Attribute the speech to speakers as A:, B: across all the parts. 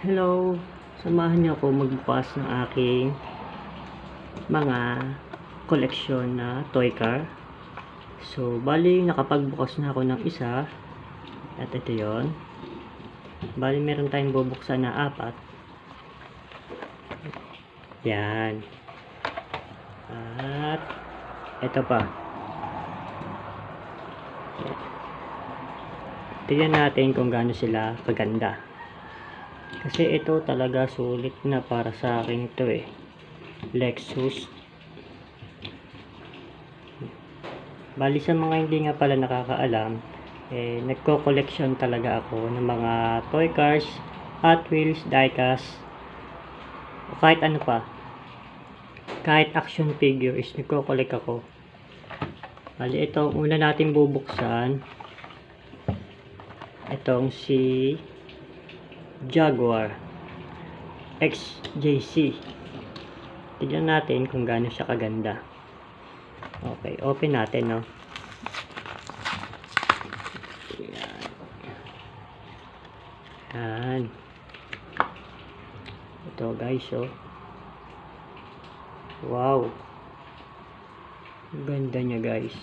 A: Hello, samahan niyo ako magbukas ng aking mga koleksyon na toy car. So, bali nakapagbukas na ako ng isa. At ito yon. Bali meron tayong bubuksan na 4. Yan. At ito pa. Tingnan natin kung gaano sila kaganda. Kasi ito talaga sulit na para sa akin ito eh. Lexus. Bali sa mga hindi nga pala nakakaalam, nagko-collection talaga ako ng mga toy cars, Hot Wheels, diecast, o kahit ano pa. Kahit action figure is nagko-collect ako. Bali ito, una natin bubuksan. Itong si Jaguar XJC. Tignan natin kung gaano siya kaganda. Okay, open natin, no? Yan. Yan. Ito guys, oh. Wow. Ganda niya guys.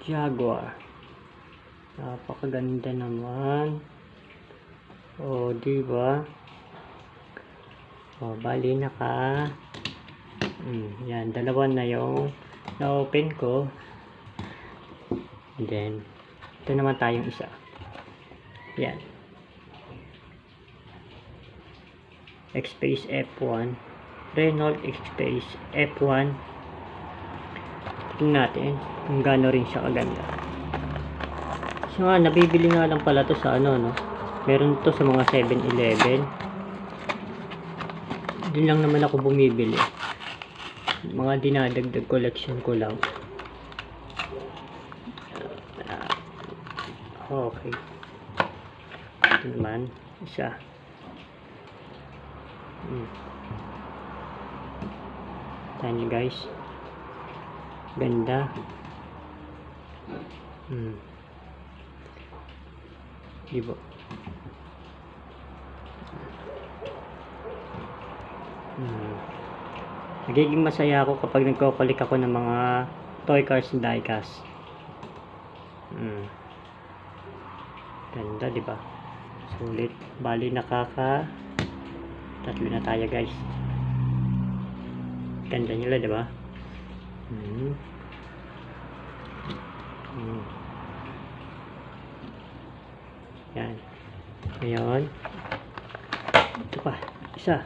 A: Jaguar. Napakaganda naman. Oh, di ba? Oh, bali yan, dalawa na yung na-open ko. And then ito naman tayong isa. Yan. X-Space F1. Renault X-Space F1. Tingnan natin kung gaano rin siya kaganda. So nga, nabibili nga lang pala to sa ano, no? Meron to sa mga 7-Eleven. Doon lang naman ako bumibili. Mga dinadagdag collection ko lang. Okay. Ito naman, isa. Tanya guys. Ganda. Diba? Nagiging masaya ako kapag nagko-collect ako ng mga toy cars and diecast. Ganda, diba? Sulit. Bali tatlo na tayo guys. Ganda nila, diba? Yan. Ngayon, ito pa, isa.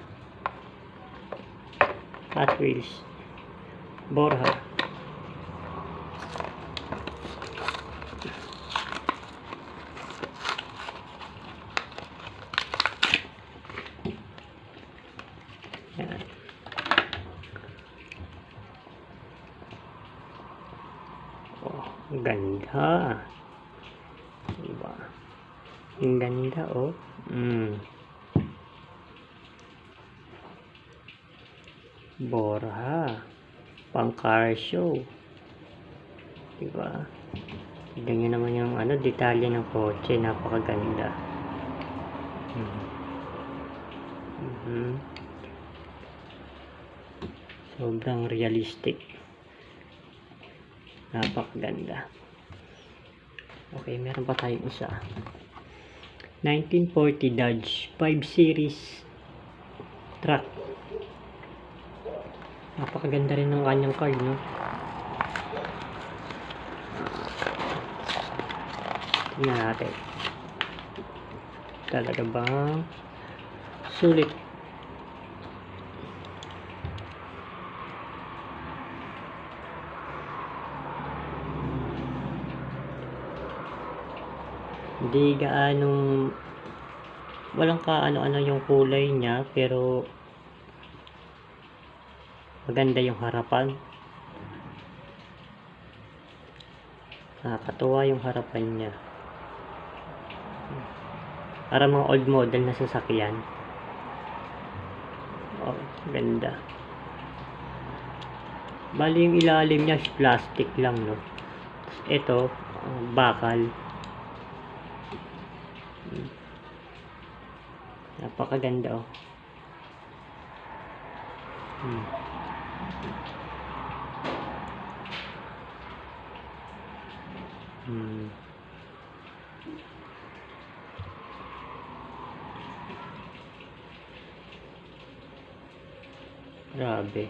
A: Hot Wheels Borja. Yan. Oh, ganda. Diba? Ang ganda, oh. Borja. Pang car show. Diba? Tignan nyo naman yung detalye ng kotse. Napakaganda. Sobrang realistic. Napakaganda. Okay, meron pa tayong isa. 1940 Dodge 5 Series truck. Napakaganda rin ng kanyang card, no? Tingnan natin. Talaga bang sulit? Hindi gaanong walang kaano-ano yung kulay niya, pero maganda yung harapan. Nakakatuwa yung harapan niya. Para mga old model na sasakyan. Oh, ganda. Bali yung ilalim niya is plastic lang, no? Ito, bakal. Napakaganda oh. Grabe.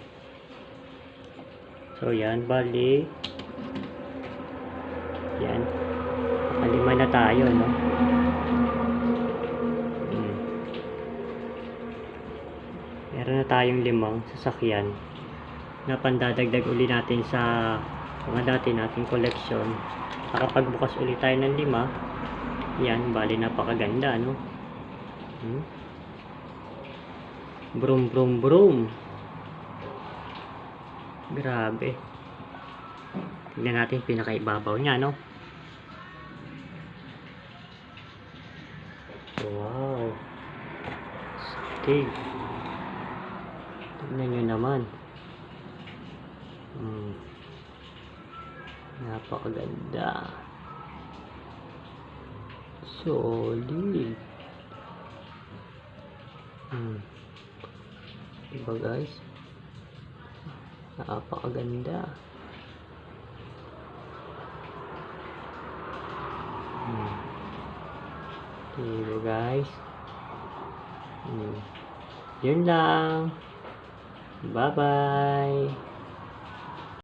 A: So yan, bali yan, nakalima na tayo, no? Meron na tayong 5 sasakyan na pandadagdag uli natin sa mga dati nating collection. Kapag bukas uli tayo ng 5, yan, bali napakaganda, no? Brum brum brum. Grabe. Tignan natin pinakaibabaw niya, no? Wow. Stig. Tignan nyo naman. Napakaganda. Solid. Diba guys? Napakaganda. Diba guys? Yun lang. Bye bye.